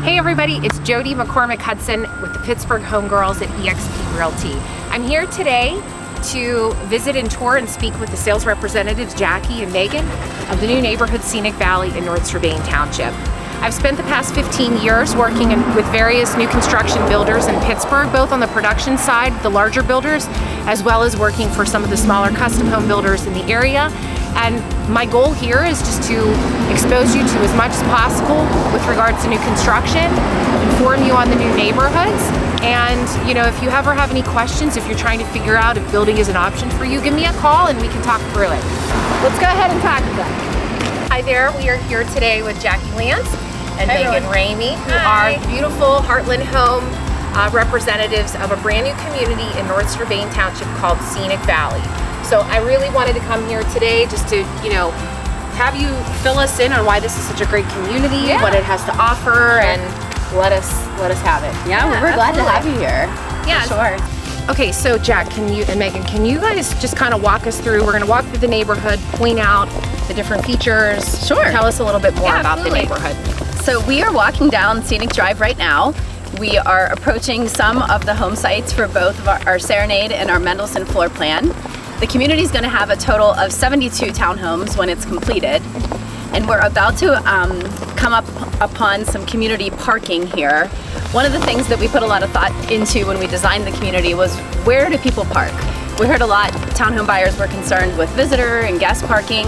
Hey everybody, it's JODIE McCormick-Hudson with the Pittsburgh Homegirls at eXp Realty. I'm here today to visit and tour and speak with the sales representatives Jackie and Megan of the new neighborhood Scenic Valley in North Strabane Township. I've spent the past 15 years working with various new construction builders in Pittsburgh, both on the production side, the larger builders, as well as working for some of the smaller custom home builders in the area. And my goal here is just to expose you to as much as possible with regards to new construction, inform you on the new neighborhoods, and if you ever have any questions, if you're trying to figure out if building is an option for you, give me a call and we can talk through it. Let's go ahead and talk to them. Hi there, we are here today with Jackie Lance and Megan Ramey, who are beautiful Heartland home representatives of a brand new community in North Strabane Township called Scenic Valley. So I really wanted to come here today just to, have you fill us in on why this is such a great community, what it has to offer, and let us have it. Yeah, we're glad to have you here. Yeah, sure. Okay, so Jack, and Megan, can you guys just kind of walk us through? We're going to walk through the neighborhood, point out the different features. Sure. Tell us a little bit more about the neighborhood. So we are walking down Scenic Drive right now. We are approaching some of the home sites for both of our Serenade and our Mendelssohn floor plan. The community is going to have a total of 72 townhomes when it's completed, and we're about to come up upon some community parking here. One of the things that we put a lot of thought into when we designed the community was, where do people park? We heard a lot townhome buyers were concerned with visitor and guest parking,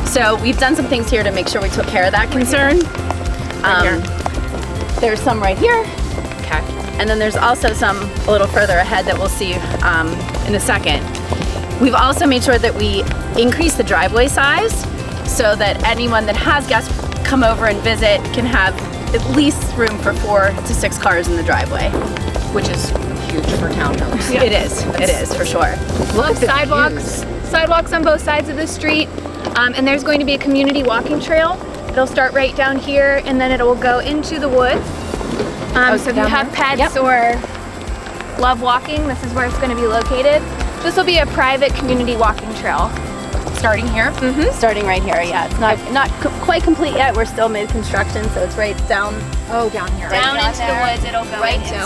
so we've done some things here to make sure we took care of that concern. There's some right here. Okay. And then there's also some a little further ahead that we'll see in a second. We've also made sure that we increase the driveway size so that anyone that has guests come over and visit can have at least room for 4 to 6 cars in the driveway. Which is huge for townhomes. Yeah. It is for sure. Look, Sidewalks on both sides of the street, and there's going to be a community walking trail. It'll start right down here and then it will go into the woods. So if you have pets or love walking, this is where it's going to be located. This will be a private community walking trail. Starting here? Mm-hmm. Starting right here, yeah. It's not quite complete yet. We're still mid-construction, so it's right down. Oh, down here. Down into the woods, it'll go right into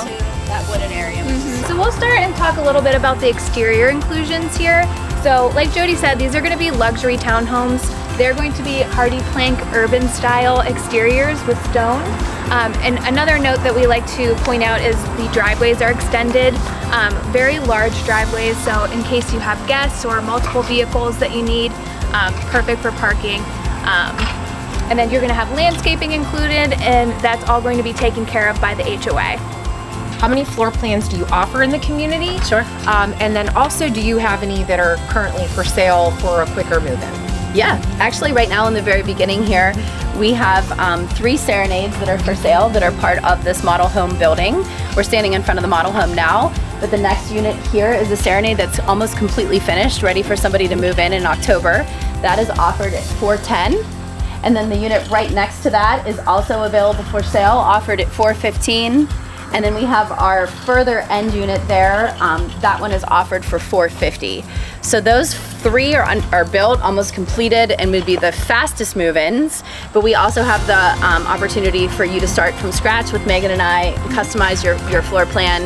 that wooded area. Mm-hmm. So we'll start and talk a little bit about the exterior inclusions here. So like JODIE said, these are going to be luxury townhomes. They're going to be hardy plank urban style exteriors with stone. And another note that we like to point out is the driveways are extended, very large driveways, so in case you have guests or multiple vehicles that you need, perfect for parking. And then you're going to have landscaping included, and that's all going to be taken care of by the HOA. How many floor plans do you offer in the community? Sure. And then also, do you have any that are currently for sale for a quicker move-in? Yeah, actually right now in the very beginning here, we have 3 Serenades that are for sale that are part of this model home building. We're standing in front of the model home now, but the next unit here is a Serenade that's almost completely finished, ready for somebody to move in October. That is offered at $410. And then the unit right next to that is also available for sale, offered at $415. And then we have our further end unit there. That one is offered for $450. So those 3 are built, almost completed, and would be the fastest move-ins. But we also have the opportunity for you to start from scratch with Megan and I, customize your floor plan,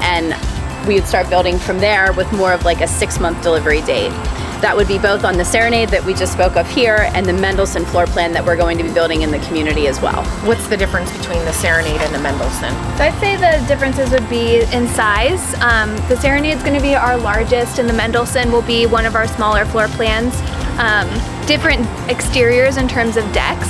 and we would start building from there with more of like a 6-month delivery date. That would be both on the Serenade that we just spoke of here and the Mendelssohn floor plan that we're going to be building in the community as well. What's the difference between the Serenade and the Mendelssohn? So I'd say the differences would be in size. The Serenade is going to be our largest, and the Mendelssohn will be one of our smaller floor plans. Different exteriors in terms of decks.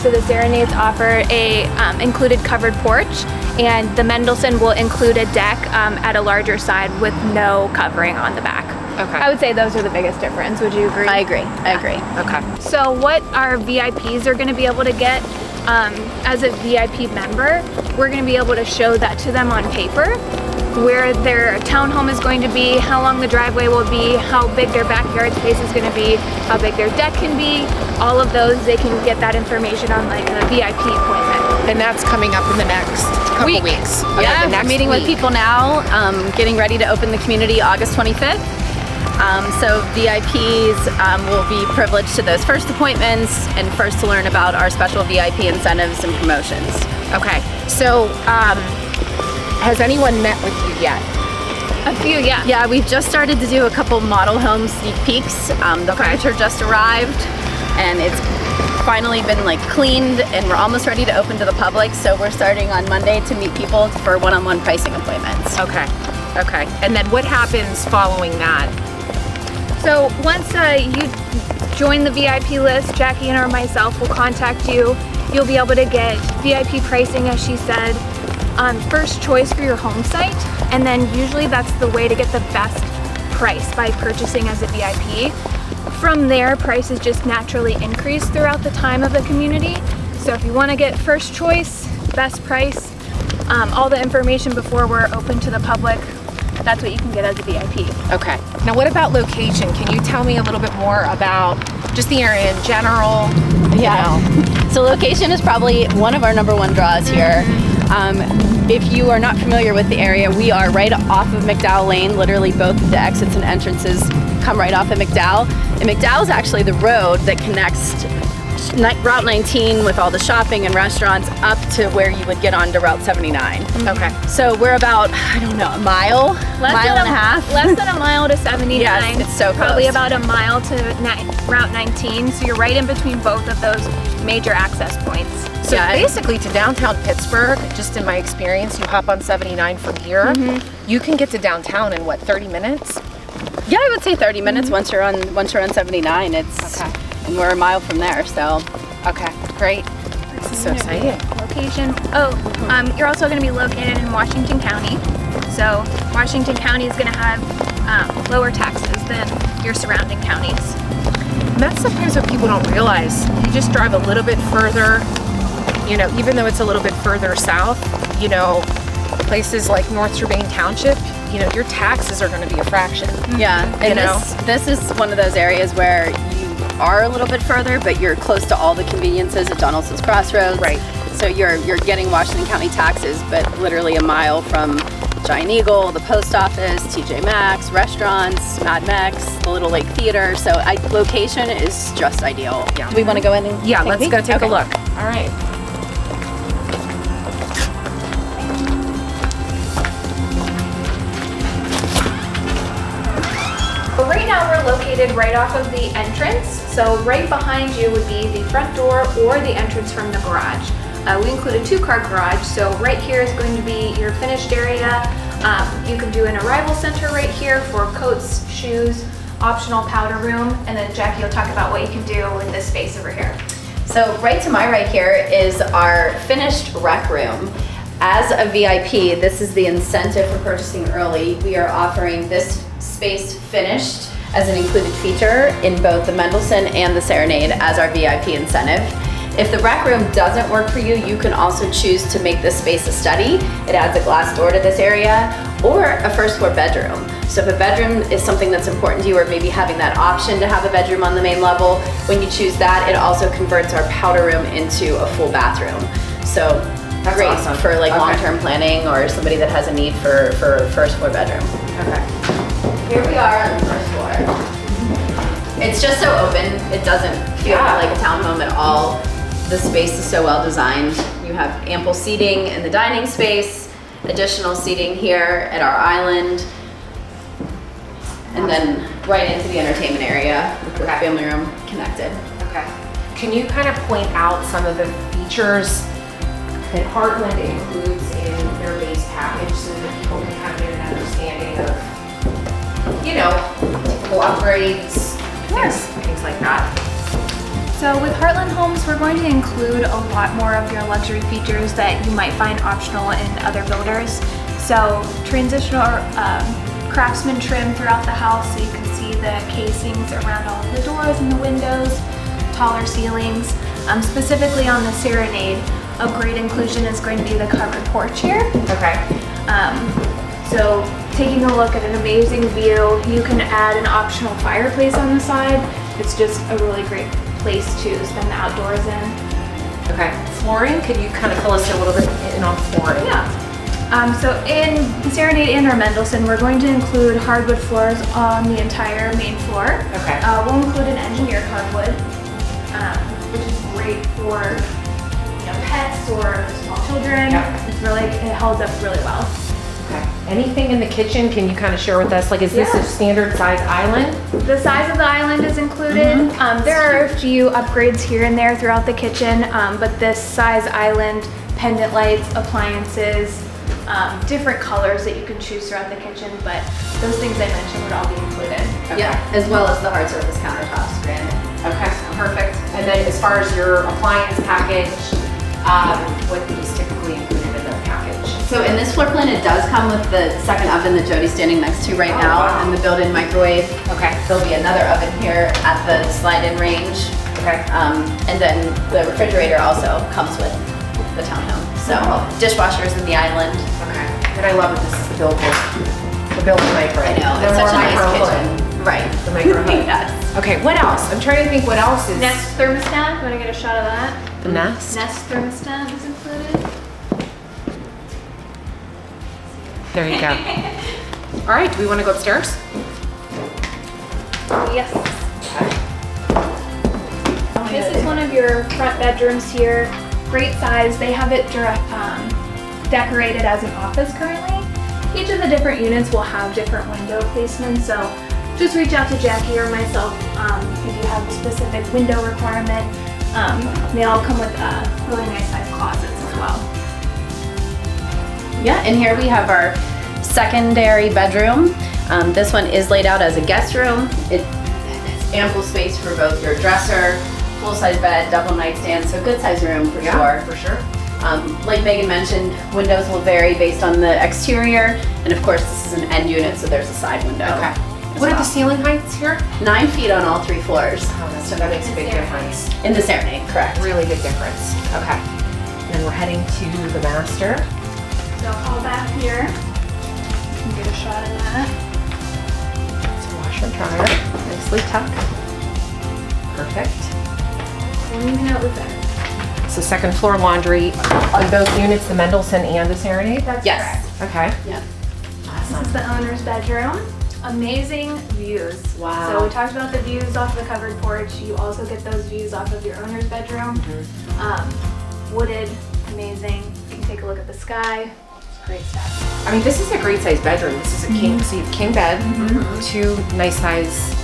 So the Serenades offer a included covered porch, and the Mendelssohn will include a deck at a larger side with no covering on the back. Okay. I would say those are the biggest difference. Would you agree? I agree. Okay. So what our VIPs are going to be able to get as a VIP member, we're going to be able to show that to them on paper, where their townhome is going to be, how long the driveway will be, how big their backyard space is going to be, how big their deck can be. All of those, they can get that information on like a VIP appointment. And that's coming up in the next couple weeks. Okay, Yeah, the next we're meeting with people now, getting ready to open the community August 25th. So VIPs will be privileged to those first appointments and first to learn about our special VIP incentives and promotions. Okay, so has anyone met with you yet? A few, yeah. Yeah, we've just started to do a couple model home sneak peeks. The furniture just arrived, and it's finally been like cleaned, and we're almost ready to open to the public. So we're starting on Monday to meet people for one-on-one pricing appointments. Okay, okay. And then what happens following that? So once you join the VIP list, Jackie and or myself will contact you. You'll be able to get VIP pricing, as she said, first choice for your home site, and then usually that's the way to get the best price by purchasing as a VIP. From there, prices just naturally increase throughout the time of the community. So if you want to get first choice, best price, all the information before we're open to the public, that's what you can get as a VIP. Okay. Now what about location? Can you tell me a little bit more about just the area in general? Yeah. So location is probably one of our #1 draws here. If you are not familiar with the area, we are right off of McDowell Lane. Literally both of the exits and entrances come right off of McDowell. And McDowell is actually the road that connects Route 19 with all the shopping and restaurants up to where you would get onto Route 79. Okay. So we're about, I don't know, a mile and a half. Less than a mile to 79. Yes, it's so Probably close. about a mile to Route 19. So you're right in between both of those major access points. So Yeah. basically to downtown Pittsburgh, just in my experience, you hop on 79 from here, you can get to downtown in what, 30 minutes? Yeah, I would say 30 minutes once you're on 79. It's Okay. and we're a mile from there. So Okay, great. This is so exciting. Location. You're also going to be located in Washington County. So Washington County is going to have lower taxes than your surrounding counties. And that's sometimes what people don't realize. You just drive a little bit further, you know, even though it's a little bit further south, you know, places like North Strabane Township, you know, your taxes are going to be a fraction. yeah, You and know? this is one of those areas where you are a little bit further, but you're close to all the conveniences at Donaldson's Crossroads. Right. So you're getting Washington County taxes, but literally a mile from Giant Eagle, the post office, TJ Maxx, restaurants, Mad Mex, the Little Lake Theater. So location is just ideal. Yeah. Do we want to go in and Yeah, take a let's peek? go take Okay. a look. All right. Well, right now we're located right off of the entrance. So right behind you would be the front door or the entrance from the garage. We include a 2-car garage. So right here is going to be your finished area. You can do an arrival center right here for coats, shoes, optional powder room. And then Jackie will talk about what you can do with this space over here. So right to my right here is our finished rec room. As a VIP, this is the incentive for purchasing early. We are offering this space finished as an included feature in both the Mendelssohn and the Serenade as our VIP incentive. If the rec room doesn't work for you, you can also choose to make this space a study. It adds a glass door to this area, or a first floor bedroom. So if a bedroom is something that's important to you, or maybe having that option to have a bedroom on the main level, when you choose that, it also converts our powder room into a full bathroom. So That's great awesome. for like Okay. long-term planning or somebody that has a need for a first floor bedroom. Okay. Here we are on the first floor. It's just so open. It doesn't feel Yeah. like a townhome at all. The space is so well designed. You have ample seating in the dining space, additional seating here at our island, and then right into the entertainment area with the family room connected. Okay. Can you kind of point out some of the features that Heartland includes in their base package so that people can kind of get an understanding of, you know, typical upgrades, things like that? So with Heartland Homes, we're going to include a lot more of your luxury features that you might find optional in other builders. So transitional craftsman trim throughout the house so you can see the casings around all of the doors and the windows, taller ceilings. Specifically on the Serenade, a great inclusion is going to be the covered porch here. Okay. So taking a look at an amazing view, you can add an optional fireplace on the side. It's just a really great place to spend the outdoors in. Okay. Flooring, could you kind of fill us a little bit in on flooring? Yeah. So in the Serenade and our Mendelssohn, we're going to include hardwood floors on the entire main floor. Okay. We'll include an engineered hardwood, which is great for pets or small children held up really well. Okay. Anything in the kitchen, can you kind of share with us? Like, is this a standard size island? The size of the island is included. There are a few upgrades here and there throughout the kitchen, but this size island, pendant lights, appliances, different colors that you can choose throughout the kitchen, but those things I mentioned would all be included. Okay. Yeah, as well as the hard surface countertops, granted. Okay, perfect. And then as far as your appliance package, what is typically included in the package? So in this floor plan, it does come with the second oven that Jodie's standing next to right now, wow. and the built-in microwave. Okay. There'll be another oven here at the slide-in range. Okay. And then the refrigerator also comes with the townhome. So dishwashers in the island. Okay. And I love it. This is the built-in microwave. I know, The it's more such a micro nice hood. kitchen. Right. The micro hood. Yes. Okay, what else? I'm trying to think what else is. Nest thermostat, want to get a shot of that? The Nest? Nest thermostat is included. There you go. All right, do we want to go upstairs? Yes. This is one of your front bedrooms here. Great size. They have it decorated as an office currently. Each of the different units will have different window placements, so just reach out to Jackie or myself if you have a specific window requirement. They all come with really nice sized closets as well. Yeah, and here we have our secondary bedroom. This one is laid out as a guest room. It has ample space for both your dresser, full-size bed, double nightstand, so good size room for sure. For sure. Like Megan mentioned, windows will vary based on the exterior, and of course this is an end unit, so there's a side window. Okay. as What are well. the ceiling heights here? 9 feet on all 3 floors. So that makes a big difference. In the Serenade, correct. Really big difference. Okay. And then we're heading to the master. So all back here. You can get a shot of that. It's a washer and dryer. Nicely tucked. Perfect. And even out with that. So second floor laundry on both units, the Mendelssohn and the Serenade? That's Yes. correct. Okay. Yeah. This is the owner's bedroom. Amazing views. Wow. So we talked about the views off the covered porch. You also get those views off of your owner's bedroom. Wooded, amazing. You can take a look at the sky. It's great stuff. I mean, this is a great size bedroom. This is a king, so you have king bed, two nice size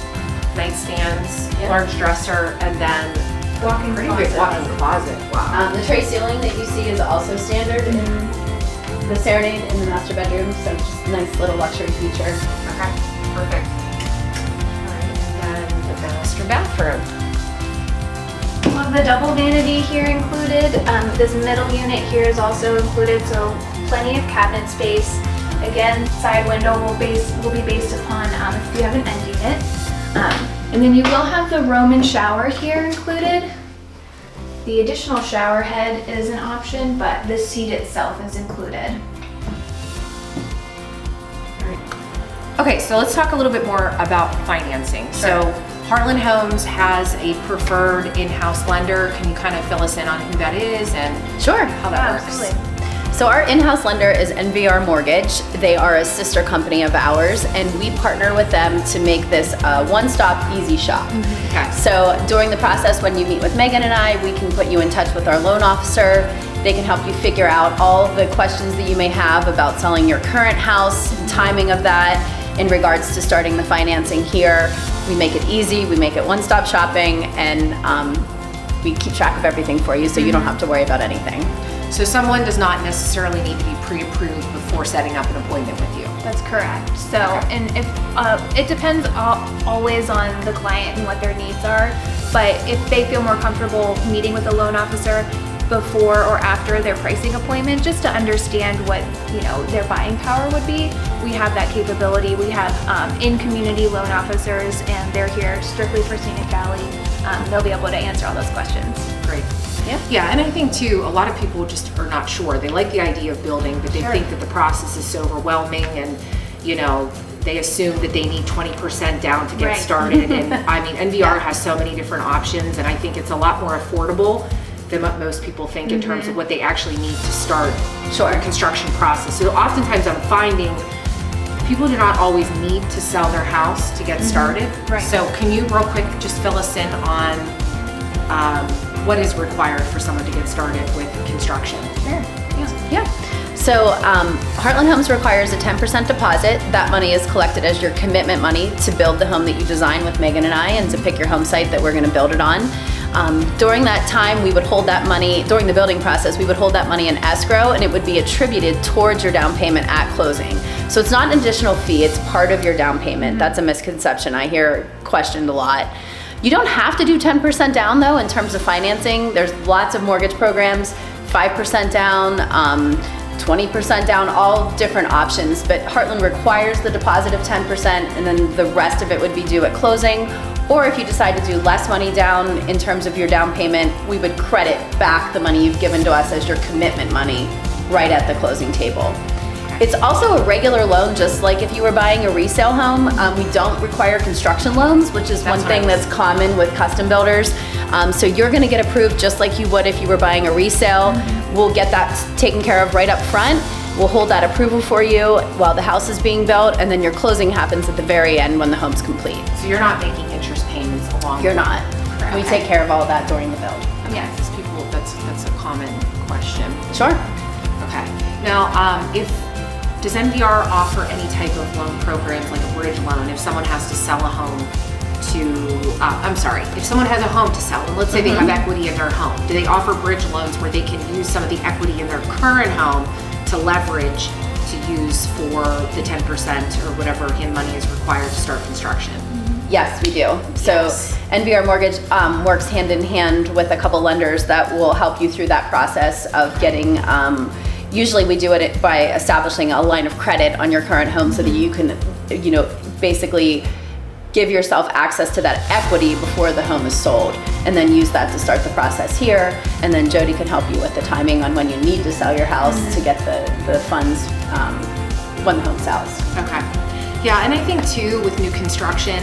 nightstands, Yeah. large dresser, and then Walk-in pretty closet. big walk-in closet. Wow. The tray ceiling that you see is also standard in the Serenade in the master bedroom, so just a nice little luxury feature. Okay, perfect. All right, and then the master bathroom. Love the double vanity here included. This middle unit here is also included, so plenty of cabinet space. Again, side window will be based upon if you have an end unit. And then you will have the Roman shower here included. The additional shower head is an option, but the seat itself is included. Okay, so let's talk a little bit more about financing. So Heartland Homes has a preferred in-house lender. Can you kind of fill us in on who that is and Sure. how that works? Absolutely. So our in-house lender is NVR Mortgage. They are a sister company of ours, and we partner with them to make this a one-stop easy shop. Okay. So during the process, when you meet with Megan and I, we can put you in touch with our loan officer. They can help you figure out all the questions that you may have about selling your current house, timing of that, in regards to starting the financing here. We make it easy, we make it one-stop shopping, and we keep track of everything for you, so you don't have to worry about anything. So someone does not necessarily need to be pre-approved before setting up an appointment with you. That's correct. So, and if it depends always on the client and what their needs are, but if they feel more comfortable meeting with the loan officer before or after their pricing appointment, just to understand what their buying power would be, we have that capability. We have in-community loan officers, and they're here strictly for Scenic Valley. They'll be able to answer all those questions. Great. Yeah. Yeah, and I think too, a lot of people just are not sure. They like the idea of building, but they Sure. think that the process is so overwhelming, and they assume that they need 20% down to get Right. started. And I mean, NVR has so many different options, and I think it's a lot more affordable than what most people think in terms of what they actually need to start the construction process. So oftentimes I'm finding people do not always need to sell their house to get started. Right. So can you real quick just fill us in on what is required for someone to get started with construction? Sure. Yeah. So Heartland Homes requires a 10% deposit. That money is collected as your commitment money to build the home that you design with Megan and I, and to pick your home site that we're going to build it on. During that time, we would hold that money, during the building process, we would hold that money in escrow, and it would be attributed towards your down payment at closing. So it's not an additional fee, it's part of your down payment. That's a misconception I hear questioned a lot. You don't have to do 10% down though in terms of financing. There's lots of mortgage programs, 5% down, 20% down, all different options, but Heartland requires the deposit of 10%, and then the rest of it would be due at closing. Or if you decide to do less money down in terms of your down payment, we would credit back the money you've given to us as your commitment money right at the closing table. It's also a regular loan, just like if you were buying a resale home. We don't require construction loans, which is one thing that's common with custom builders. So you're gonna get approved just like you would if you were buying a resale. We'll get that taken care of right up front. We'll hold that approval for you while the house is being built, and then your closing happens at the very end when the home's complete. So you're not making interest payments along You're not. Correct. We take care of all that during the build. Yes, people, that's a common question. Sure. Okay. Now, does NVR offer any type of loan programs like a bridge loan if someone has to sell a home if someone has a home to sell, and let's say they have equity in their home, do they offer bridge loans where they can use some of the equity in their current home to leverage to use for the 10% or whatever HIN money is required to start construction? Yes, we do. So NVR Mortgage works hand in hand with a couple lenders that will help you through that process of getting, usually we do it by establishing a line of credit on your current home so that you can, basically give yourself access to that equity before the home is sold, and then use that to start the process here. And then JODIE can help you with the timing on when you need to sell your house to get the funds when the home sells. Okay. Yeah, and I think too with new construction,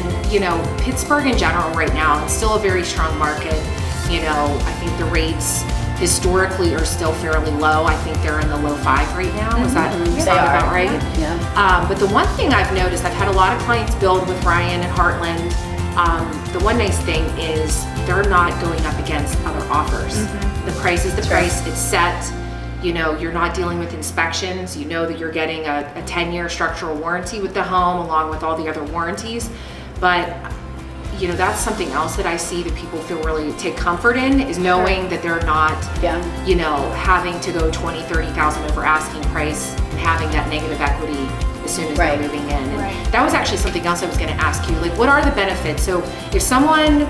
Pittsburgh in general right now, it's still a very strong market. I think the rates historically are still fairly low. I think they're in the low 5 right now. Is that sound about right? Yeah. But the one thing I've noticed, I've had a lot of clients build with Ryan and Heartland. The one nice thing is they're not going up against other offers. The price is the price, it's set. You're not dealing with inspections. You know that you're getting a 10-year structural warranty with the home along with all the other warranties. But that's something else that I see that people feel really take comfort in, is knowing that they're not, having to go 20, 30,000 over asking price and having that negative equity as soon as they're moving in. And that was actually something else I was going to ask you. Like, what are the benefits? So if someone,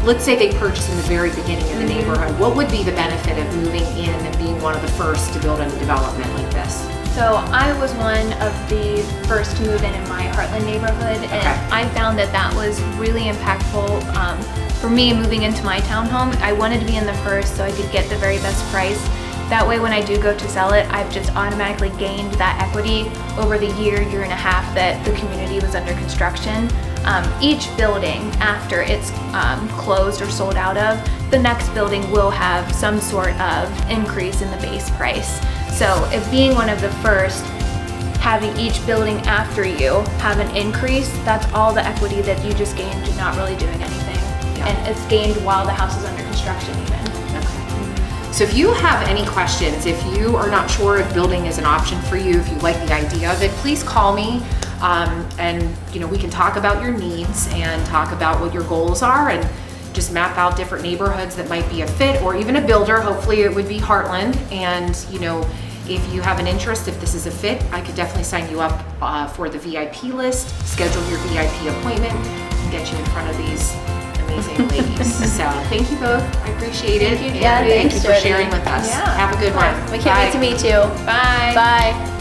let's say they purchase in the very beginning of the neighborhood, what would be the benefit of moving in and being one of the first to build a development like this? So I was one of the first to move in my Heartland neighborhood, and I found that was really impactful for me moving into my townhome. I wanted to be in the first so I could get the very best price. That way when I do go to sell it, I've just automatically gained that equity over the year and a half that the community was under construction. Each building, after it's closed or sold out of, the next building will have some sort of increase in the base price. So if being one of the first, having each building after you have an increase, that's all the equity that you just gained not really doing anything. And it's gained while the house is under construction even. Okay. So if you have any questions, if you are not sure if building is an option for you, if you like the idea of it, please call me. And we can talk about your needs and talk about what your goals are, and just map out different neighborhoods that might be a fit, or even a builder. Hopefully it would be Heartland. And if you have an interest, if this is a fit, I could definitely sign you up for the VIP list, schedule your VIP appointment, and get you in front of these amazing ladies. So thank you both. I appreciate it. Thank you. Yeah, Thank you for JODIE. sharing with us. Yeah. Have a good one. We can't wait to meet you. Bye. Bye.